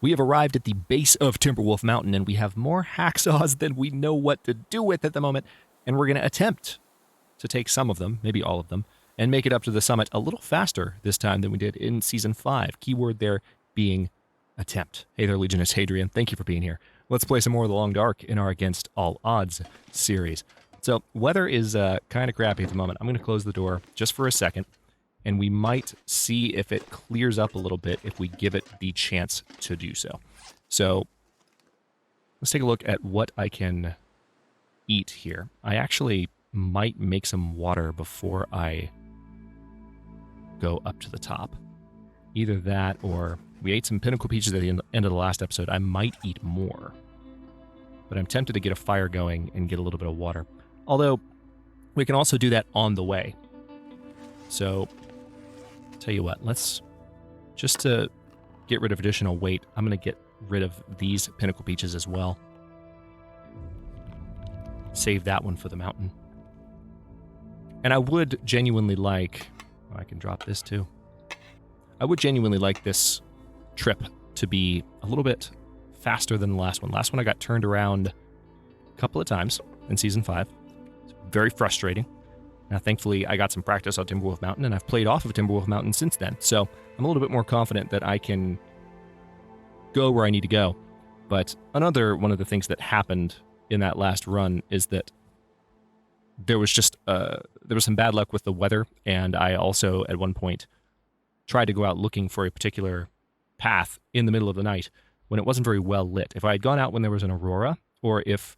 We have arrived at the base of Timberwolf Mountain, and we have more hacksaws than we know what to do with at the moment, and we're going to attempt to take some of them, maybe all of them, and make it up to the summit a little faster this time than we did in Season 5. Keyword there being attempt. Hey there, Legion, it's Hadrian. Thank you for being here. Let's play some more of The Long Dark in our Against All Odds series. So, weather is kind of crappy at the moment. I'm going to close the door just for a second, and we might see if it clears up a little bit if we give it the chance to do so. So, let's take a look at what I can eat here. I actually might make some water before I go up to the top. Either that or we ate some pinnacle peaches at the end of the last episode. I might eat more. But I'm tempted to get a fire going and get a little bit of water. Although, we can also do that on the way. So, tell you what, let's, just to get rid of additional weight, I'm going to get rid of these pinnacle peaches as well. Save that one for the mountain. And I would genuinely like, I can drop this too. I would genuinely like this trip to be a little bit faster than the last one. Last one I got turned around a couple of times in Season 5. It's very frustrating. Now, thankfully, I got some practice on Timberwolf Mountain, and I've played off of Timberwolf Mountain since then. So I'm a little bit more confident that I can go where I need to go. But another one of the things that happened in that last run is that there was just there was some bad luck with the weather, and I also at one point tried to go out looking for a particular path in the middle of the night when it wasn't very well lit. If I had gone out when there was an aurora, or if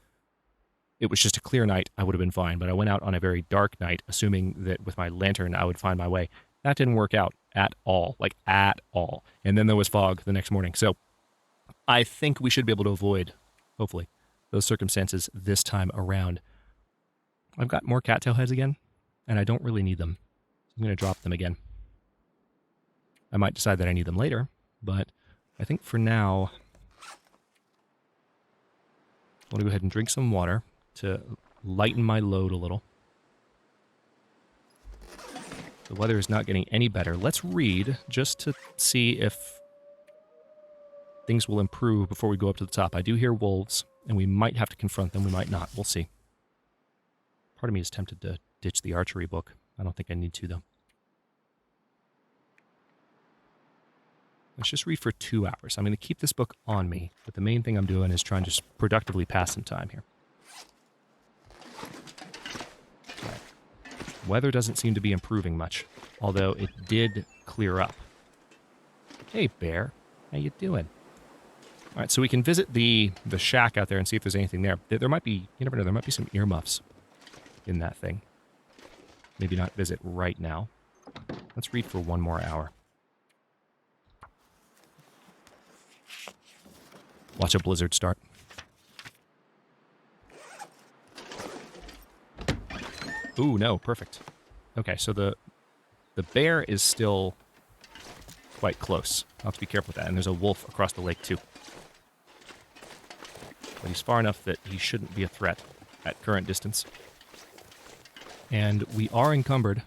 it was just a clear night, I would have been fine. But I went out on a very dark night, assuming that with my lantern I would find my way. That didn't work out at all, like at all. And then there was fog the next morning. So I think we should be able to avoid, hopefully, those circumstances this time around. I've got more cattail heads again, and I don't really need them. I'm going to drop them again. I might decide that I need them later, but I think for now, I want to go ahead and drink some water to lighten my load a little. The weather is not getting any better. Let's read just to see if things will improve before we go up to the top. I do hear wolves, and we might have to confront them. We might not. We'll see. Part of me is tempted to ditch the archery book. I don't think I need to, though. Let's just read for 2 hours. I'm going to keep this book on me, but the main thing I'm doing is trying to just productively pass some time here. Right. Weather doesn't seem to be improving much, although it did clear up. Hey, bear. How you doing? All right, so we can visit the shack out there and see if there's anything there. There might be, you never know, there might be some earmuffs in that thing. Maybe not visit right now. Let's read for 1 more hour. Watch a blizzard start. Ooh, no, perfect. Okay, so the bear is still quite close. I'll have to be careful with that. And there's a wolf across the lake, too. But he's far enough that he shouldn't be a threat at current distance. And we are encumbered.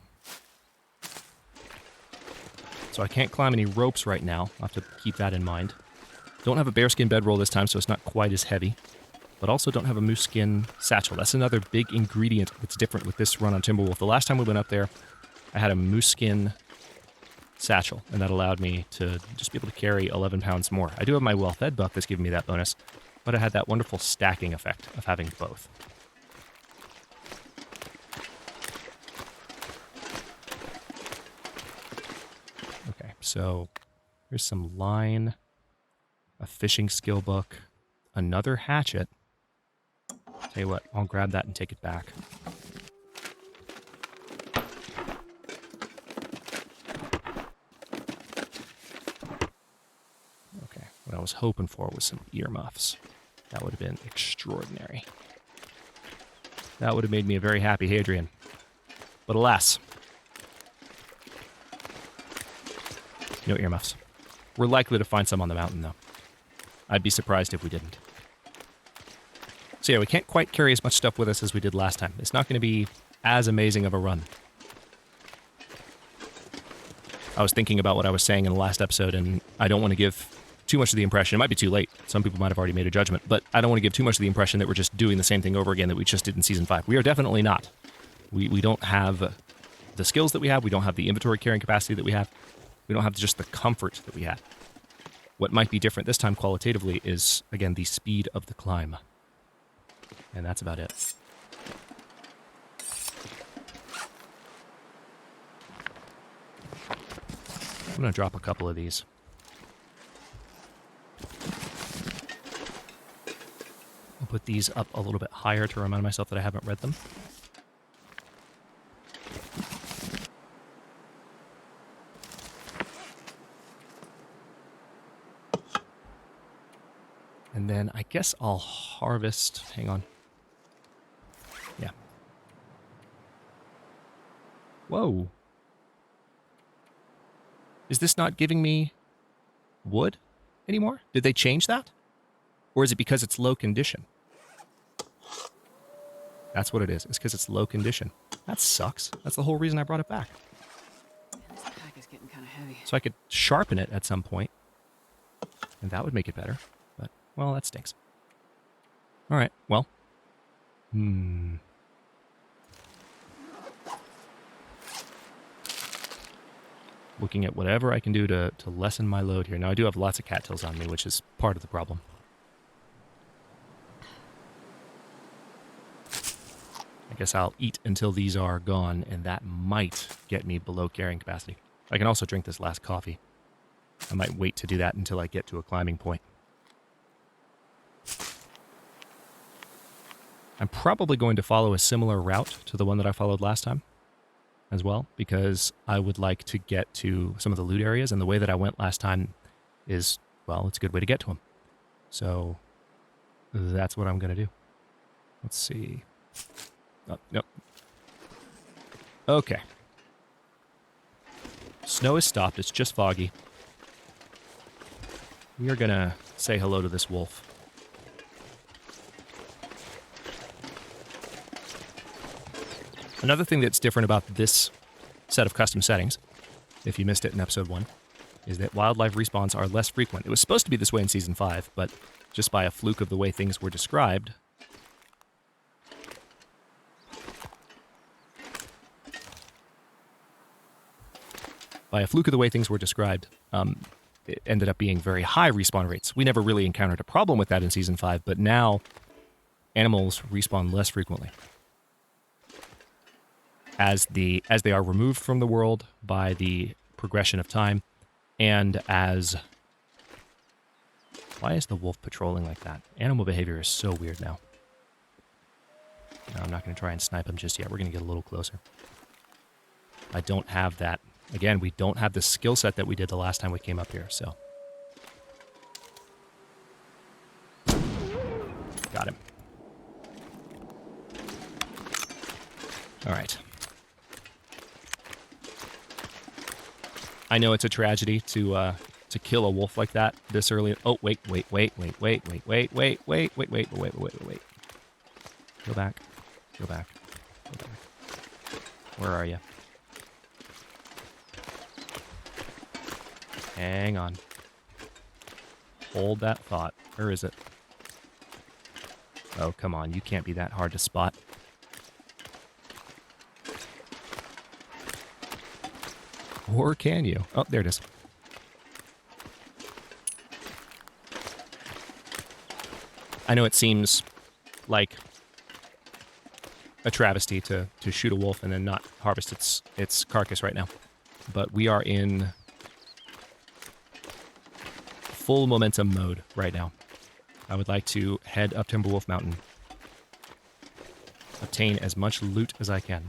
So I can't climb any ropes right now. I'll have to keep that in mind. Don't have a bearskin bedroll this time, so it's not quite as heavy. But also don't have a moose skin satchel. That's another big ingredient that's different with this run on Timberwolf. The last time we went up there, I had a moose skin satchel, and that allowed me to just be able to carry 11 pounds more. I do have my well-fed buck that's giving me that bonus, but I had that wonderful stacking effect of having both. Okay, so here's some line, a fishing skill book, another hatchet. Tell you what, I'll grab that and take it back. Okay, what I was hoping for was some earmuffs. That would have been extraordinary. That would have made me a very happy Hadrian. But alas, no earmuffs. We're likely to find some on the mountain, though. I'd be surprised if we didn't. So yeah, we can't quite carry as much stuff with us as we did last time. It's not going to be as amazing of a run. I was thinking about what I was saying in the last episode, and I don't want to give too much of the impression, it might be too late, some people might have already made a judgment, but I don't want to give too much of the impression that we're just doing the same thing over again that we just did in Season 5. We are definitely not. We don't have the skills that we have, we don't have the inventory carrying capacity that we have, we don't have just the comfort that we had. What might be different this time qualitatively is, again, the speed of the climb. And that's about it. I'm going to drop a couple of these. I'll put these up a little bit higher to remind myself that I haven't read them. And then I guess I'll harvest... Hang on. Yeah. Whoa. Is this not giving me wood anymore? Did they change that? Or is it because it's low condition? That's what it is. It's because it's low condition. That sucks. That's the whole reason I brought it back. This pack is getting kind of heavy. So I could sharpen it at some point, and that would make it better. But, well, that stinks. All right, well. Looking at whatever I can do to lessen my load here. Now, I do have lots of cattails on me, which is part of the problem. I guess I'll eat until these are gone, and that might get me below carrying capacity. I can also drink this last coffee. I might wait to do that until I get to a climbing point. I'm probably going to follow a similar route to the one that I followed last time as well, because I would like to get to some of the loot areas, and the way that I went last time is, well, it's a good way to get to them. So that's what I'm going to do. Let's see. Oh, nope. Okay. Snow has stopped. It's just foggy. We are going to say hello to this wolf. Another thing that's different about this set of custom settings, if you missed it in episode 1, is that wildlife respawns are less frequent. It was supposed to be this way in Season 5, but just by a fluke of the way things were described, it ended up being very high respawn rates. We never really encountered a problem with that in Season 5, but now animals respawn less frequently. As they are removed from the world by the progression of time, and as... Why is the wolf patrolling like that? Animal behavior is so weird now. No, I'm not going to try and snipe him just yet. We're going to get a little closer. I don't have that. Again, we don't have the skill set that we did the last time we came up here, so... Got him. All right. I know it's a tragedy to kill a wolf like that this early. Oh, wait. Go back. Where are you? Hang on. Hold that thought. Where is it? Oh, come on. You can't be that hard to spot. Or can you? Oh, there it is. I know it seems like a travesty to shoot a wolf and then not harvest its carcass right now. But we are in full momentum mode right now. I would like to head up Timberwolf Mountain. Obtain as much loot as I can.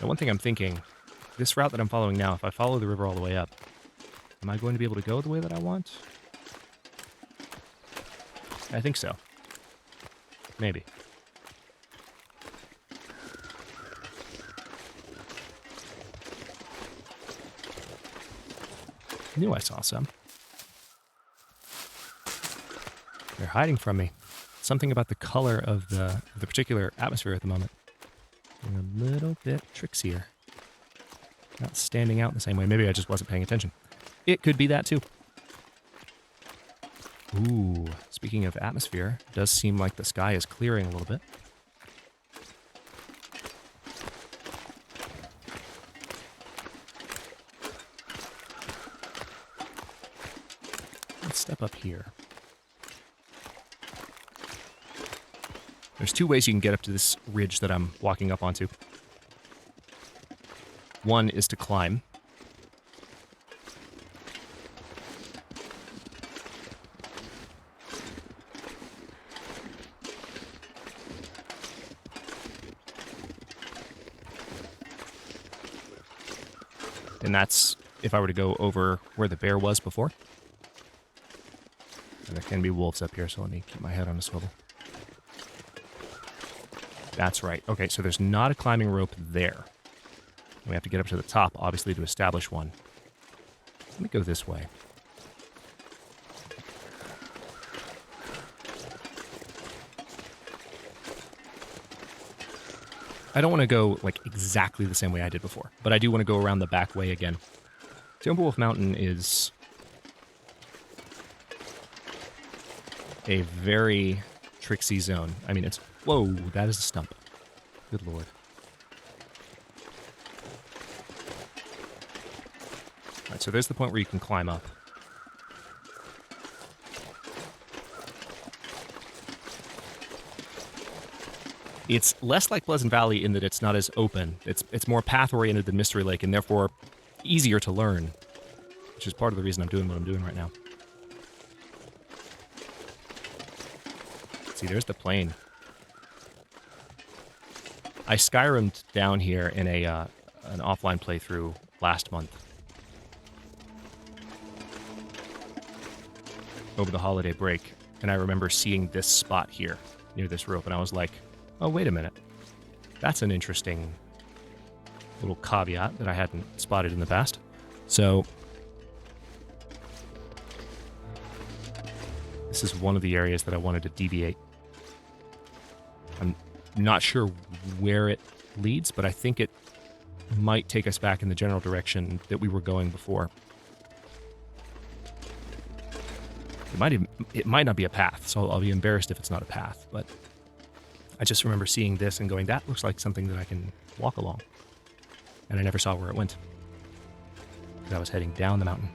Now, one thing I'm thinking, this route that I'm following now, if I follow the river all the way up, am I going to be able to go the way that I want? I think so. Maybe. I knew I saw some. They're hiding from me. Something about the color of the particular atmosphere at the moment. They're a little bit tricksier. not standing out in the same way. Maybe I just wasn't paying attention. It could be that too. Ooh, speaking of atmosphere, it does seem like the sky is clearing a little bit. Let's step up here. There's two ways you can get up to this ridge that I'm walking up onto. One is to climb. And that's if I were to go over where the bear was before. And there can be wolves up here, so let me keep my head on a swivel. That's right. Okay, so there's not a climbing rope there. We have to get up to the top, obviously, to establish one. Let me go this way. I don't want to go, like, exactly the same way I did before, but I do want to go around the back way again. Timberwolf Mountain is a very tricksy zone. I mean, it's... Whoa, that is a stump. Good lord. Alright, so there's the point where you can climb up. It's less like Pleasant Valley in that it's not as open. It's more path-oriented than Mystery Lake, and therefore easier to learn, which is part of the reason I'm doing what I'm doing right now. See, there's the plane. I Skyrim'd down here in an offline playthrough last month. Over the holiday break, and I remember seeing this spot here, near this rope, and I was like, oh, wait a minute. That's an interesting little caveat that I hadn't spotted in the past. So, this is one of the areas that I wanted to deviate. I'm not sure where it leads, but I think it might take us back in the general direction that we were going before. It might not be a path, so I'll be embarrassed if it's not a path, but I just remember seeing this and going, that looks like something that I can walk along. And I never saw where it went, because I was heading down the mountain.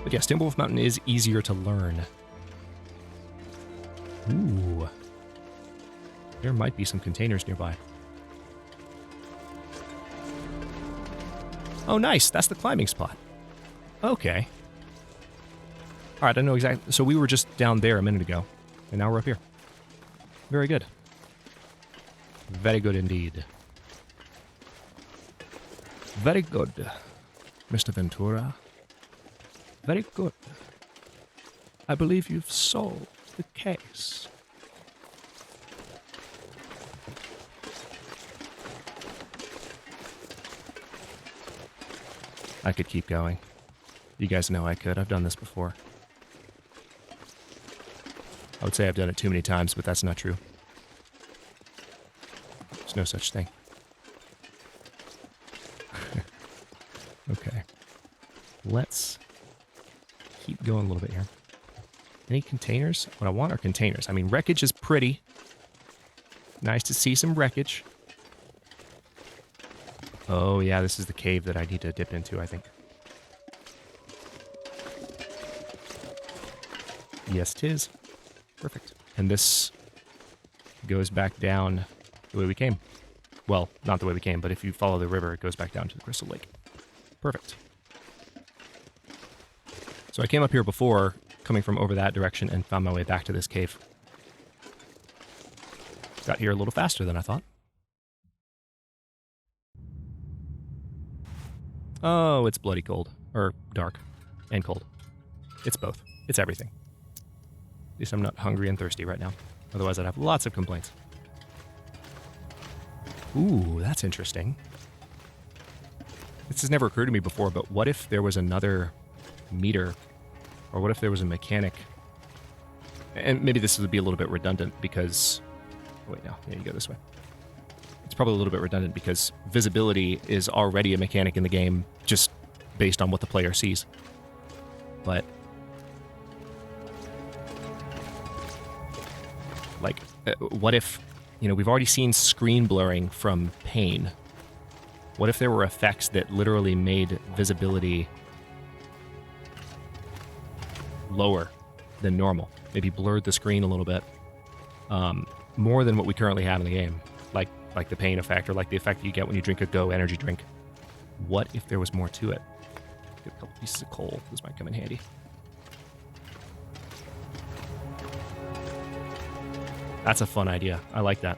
But yes, Timberwolf Mountain is easier to learn. Ooh. There might be some containers nearby. Oh, nice. That's the climbing spot. Okay. All right, I know exactly. So we were just down there a minute ago, and now we're up here. Very good. Very good indeed. Very good, Mr. Ventura. Very good. I believe you've solved the case. I could keep going. You guys know I could. I've done this before. I would say I've done it too many times, but that's not true. There's no such thing. Okay. Let's keep going a little bit here. Any containers? What I want are containers. I mean, wreckage is pretty. Nice to see some wreckage. Oh, yeah, this is the cave that I need to dip into, I think. Yes, 'tis. Perfect. And this goes back down the way we came. Well, not the way we came, but if you follow the river, it goes back down to the Crystal Lake. Perfect. So I came up here before, coming from over that direction, and found my way back to this cave. Got here a little faster than I thought. Oh, it's bloody cold. Or dark. And cold. It's both. It's everything. At least I'm not hungry and thirsty right now. Otherwise, I'd have lots of complaints. Ooh, that's interesting. This has never occurred to me before, but what if there was another meter? Or what if there was a mechanic? And maybe this would be a little bit redundant because... Oh, wait, no. Yeah, you go this way. It's probably a little bit redundant because visibility is already a mechanic in the game just based on what the player sees. But like, what if, we've already seen screen blurring from Pain. What if there were effects that literally made visibility lower than normal? Maybe blurred the screen a little bit, more than what we currently have in the game, like the Pain effect, or like the effect you get when you drink a Go energy drink. What if there was more to it? Get a couple pieces of coal. This might come in handy. That's a fun idea. I like that.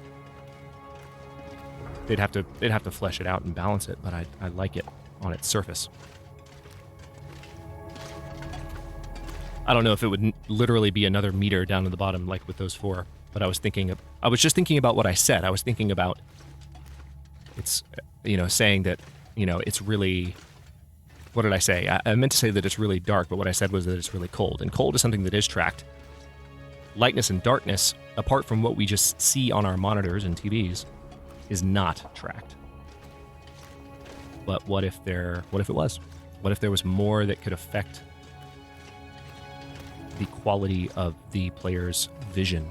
They'd have to flesh it out and balance it, but I like it on its surface. I don't know if it would literally be another meter down to the bottom like with those 4, but I was just thinking about what I said. I was thinking about it's saying that it's really, what did I say? I meant to say that it's really dark, but what I said was that it's really cold, and cold is something that is tracked. Lightness and darkness, apart from what we just see on our monitors and TVs, is not tracked. But what if it was? What if there was more that could affect the quality of the player's vision?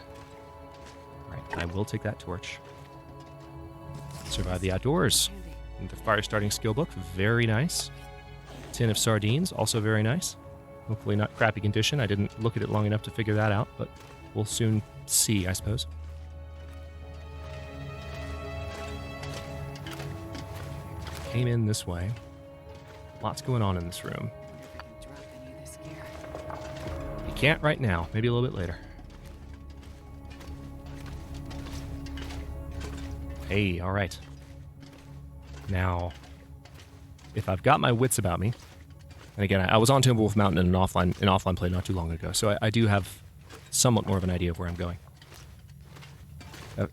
Right, I will take that torch. Survive the outdoors. And the fire starting skill book, very nice. Tin of sardines, also very nice. Hopefully not crappy condition. I didn't look at it long enough to figure that out, but we'll soon see, I suppose. Came in this way. Lots going on in this room. You can't right now. Maybe a little bit later. Hey, all right. Now, if I've got my wits about me, and again, I was on Timberwolf Mountain in an offline play not too long ago, so I do have somewhat more of an idea of where I'm going.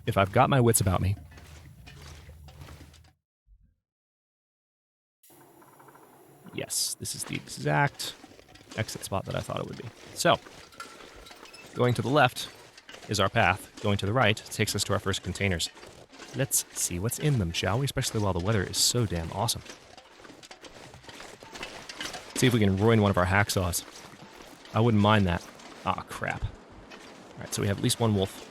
If I've got my wits about me, yes, this is the exact exit spot that I thought it would be. So, going to the left is our path. Going to the right takes us to our first containers. Let's see what's in them, shall we? Especially while the weather is so damn awesome. See if we can ruin one of our hacksaws. I wouldn't mind that. Ah, crap. Alright, so we have at least one wolf.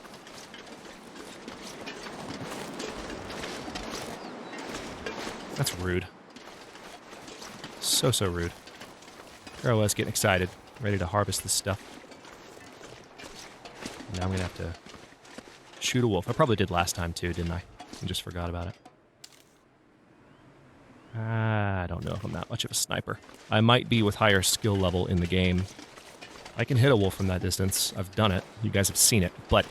That's rude. So rude. There I was, getting excited, ready to harvest this stuff. Now I'm gonna have to shoot a wolf. I probably did last time too, didn't I? And just forgot about it. I don't know if I'm that much of a sniper. I might be with higher skill level in the game. I can hit a wolf from that distance. I've done it. You guys have seen it, but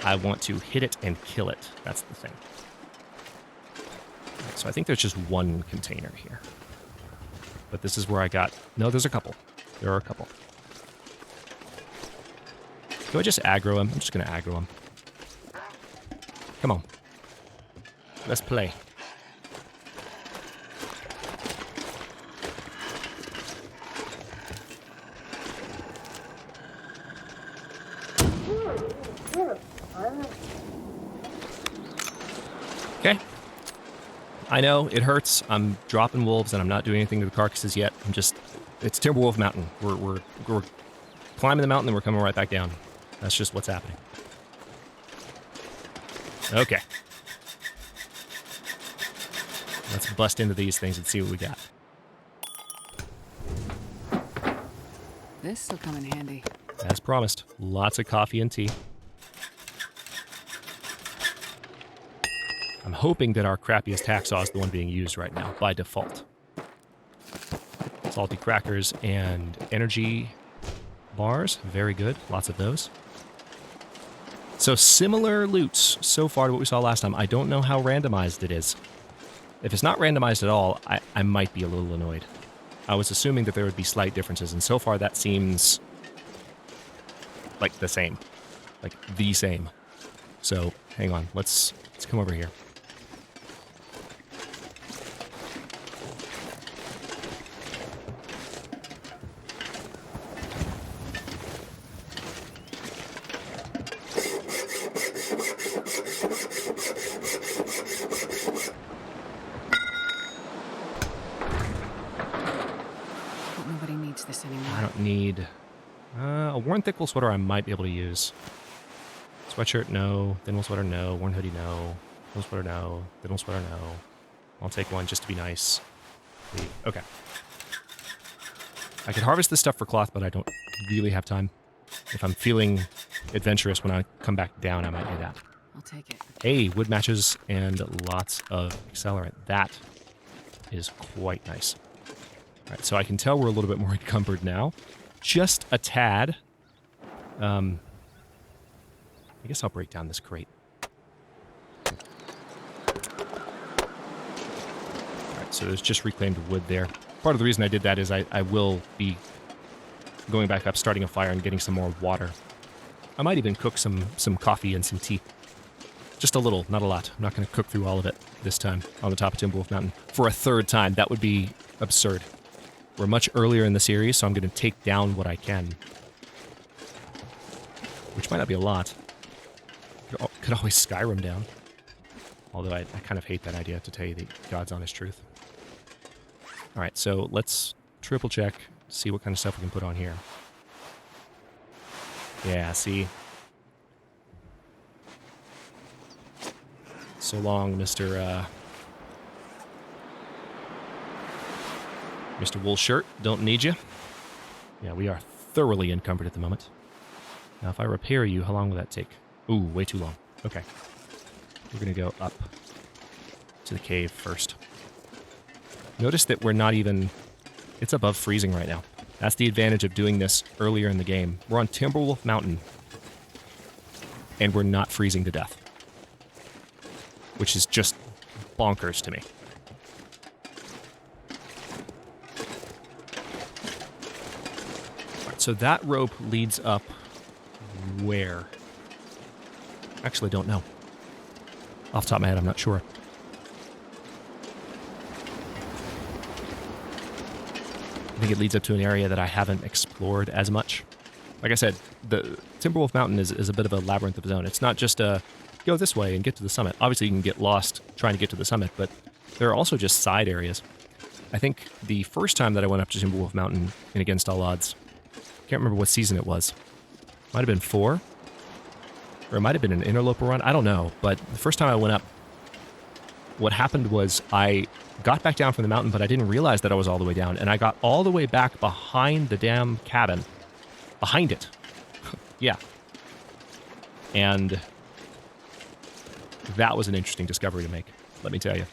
I want to hit it and kill it. That's the thing. Right, so I think there's just one container here. But this is where I got... No, there's a couple. There are a couple. Do I just aggro him? I'm just going to aggro him. Come on. Let's play. Okay. I know, it hurts. I'm dropping wolves and I'm not doing anything to the carcasses yet. It's Timberwolf Mountain. We're climbing the mountain and we're coming right back down. That's just what's happening. Okay. Let's bust into these things and see what we got. This'll come in handy. As promised, lots of coffee and tea. I'm hoping that our crappiest hacksaw is the one being used right now, by default. Salty crackers and energy bars, very good, lots of those. So similar loots so far to what we saw last time. I don't know how randomized it is. If it's not randomized at all, I might be a little annoyed. I was assuming that there would be slight differences, and so far that seems like the same. Like the same. So, hang on, let's come over here. don't need... a worn thick wool sweater I might be able to use. Sweatshirt, no. Thin wool sweater, no. Worn hoodie, no. Wool sweater, no. Thin wool sweater, no. I'll take one just to be nice. Okay. I could harvest this stuff for cloth, but I don't really have time. If I'm feeling adventurous when I come back down, I might do that. I'll take it. Hey, wood matches and lots of accelerant. That is quite nice. All right, so I can tell we're a little bit more encumbered now. Just a tad. I guess I'll break down this crate. Alright, so there's just reclaimed wood there. Part of the reason I did that is I will be going back up, starting a fire, and getting some more water. I might even cook some coffee and some tea. Just a little, not a lot. I'm not going to cook through all of it this time on the top of Timberwolf Mountain for a third time. That would be absurd. We're much earlier in the series, so I'm going to take down what I can. Which might not be a lot. Could always Skyrim down. Although I kind of hate that idea, to tell you the God's honest truth. Alright, so let's triple check, see what kind of stuff we can put on here. Yeah, see? So long, Mr. Wool Shirt. Don't need you. Yeah, we are thoroughly encumbered at the moment. Now, if I repair you, how long will that take? Ooh, way too long. Okay. We're going to go up to the cave first. Notice that we're not even... It's above freezing right now. That's the advantage of doing this earlier in the game. We're on Timberwolf Mountain, and we're not freezing to death. Which is just bonkers to me. Right, so that rope leads up where? Actually, don't know. Off the top of my head, I'm not sure. I think it leads up to an area that I haven't explored as much. Like I said, the Timberwolf Mountain is a bit of a labyrinth of its own. It's not just a go this way and get to the summit. Obviously, you can get lost trying to get to the summit, but there are also just side areas. I think the first time that I went up to Timberwolf Mountain in Against All Odds, can't remember what season it was. Might have been 4, or it might have been an Interloper run. I don't know, but the first time I went up, what happened was I got back down from the mountain, but I didn't realize that I was all the way down, and I got all the way back behind the damn cabin. Behind it. Yeah. And that was an interesting discovery to make, let me tell you.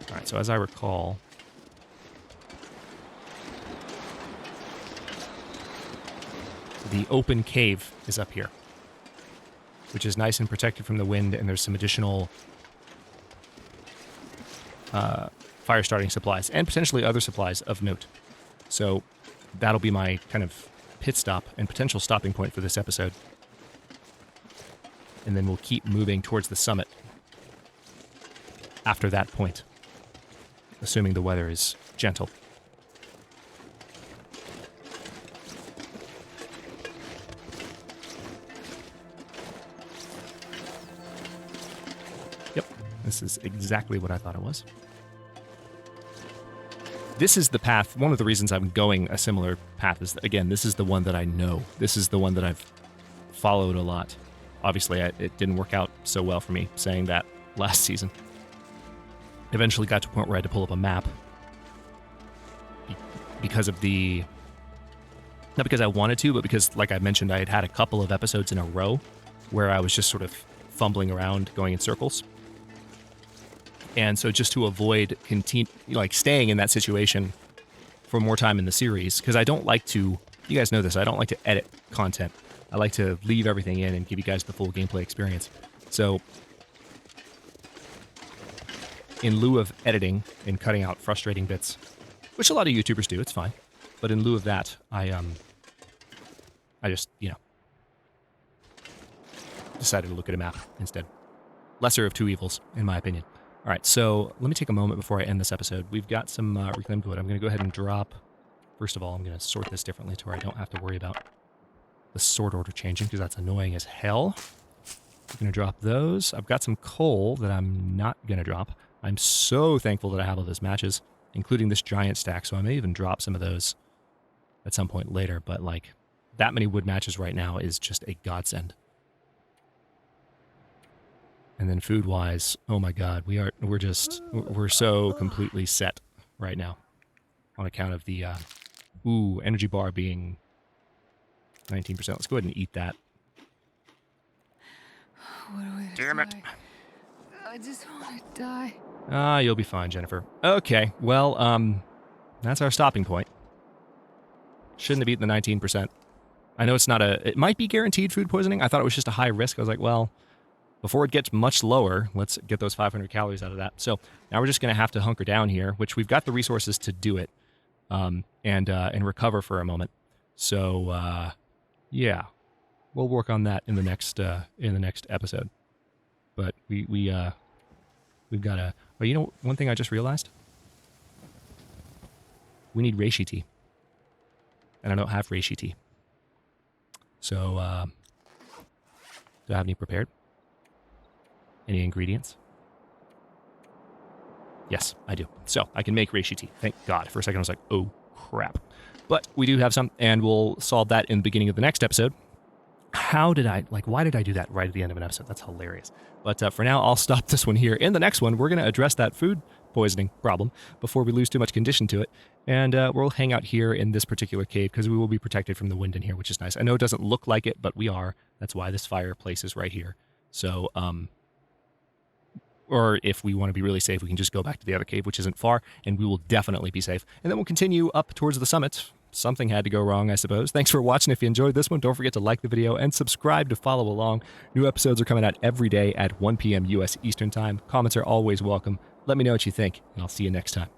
All right, so as I recall, the open cave is up here, which is nice and protected from the wind, and there's some additional fire starting supplies and potentially other supplies of note. So that'll be my kind of pit stop and potential stopping point for this episode. And then we'll keep moving towards the summit after that point, assuming the weather is gentle. Yep, this is exactly what I thought it was. This is the path. One of the reasons I'm going a similar path is, again, this is the one that I know. This is the one that I've followed a lot. Obviously, it didn't work out so well for me saying that last season. Eventually got to a point where I had to pull up a map because of the... Not because I wanted to, but because, like I mentioned, I had had a couple of episodes in a row where I was just sort of fumbling around, going in circles. And so just to avoid staying in that situation for more time in the series, because I don't like to, you guys know this, I don't like to edit content. I like to leave everything in and give you guys the full gameplay experience. So in lieu of editing and cutting out frustrating bits, which a lot of YouTubers do, it's fine. But in lieu of that, I just, decided to look at a map instead. Lesser of two evils, in my opinion. All right, so let me take a moment before I end this episode. We've got some reclaimed wood. I'm going to go ahead and drop... First of all, I'm going to sort this differently to where I don't have to worry about the sort order changing because that's annoying as hell. I'm going to drop those. I've got some coal that I'm not going to drop. I'm so thankful that I have all those matches, including this giant stack, so I may even drop some of those at some point later, but like that many wood matches right now is just a godsend. And then food-wise, oh my god, we're so completely set right now on account of the energy bar being 19%. Let's go ahead and eat that. What a way to Damn it. die. I just want to die. Ah, you'll be fine, Jennifer. Okay, well, that's our stopping point. Shouldn't have eaten the 19%. I know it might be guaranteed food poisoning. I thought it was just a high risk. I was like, well, before it gets much lower, let's get those 500 calories out of that. So now we're just going to have to hunker down here, which we've got the resources to do it, and recover for a moment. So, yeah, we'll work on that in the next episode. But we've got to. Oh, you know, one thing I just realized. We need reishi tea, and I don't have reishi tea. So, do I have any prepared? Any ingredients? Yes, I do. So I can make reishi tea. Thank God. For a second, I was like, oh, crap. But we do have some, and we'll solve that in the beginning of the next episode. Why did I do that right at the end of an episode? That's hilarious. But for now, I'll stop this one here. In the next one, we're going to address that food poisoning problem before we lose too much condition to it. And we'll hang out here in this particular cave because we will be protected from the wind in here, which is nice. I know it doesn't look like it, but we are. That's why this fireplace is right here. So, or if we want to be really safe, we can just go back to the other cave, which isn't far, and we will definitely be safe. And then we'll continue up towards the summit. Something had to go wrong, I suppose. Thanks for watching. If you enjoyed this one, don't forget to like the video and subscribe to follow along. New episodes are coming out every day at 1 p.m. U.S. Eastern Time. Comments are always welcome. Let me know what you think, and I'll see you next time.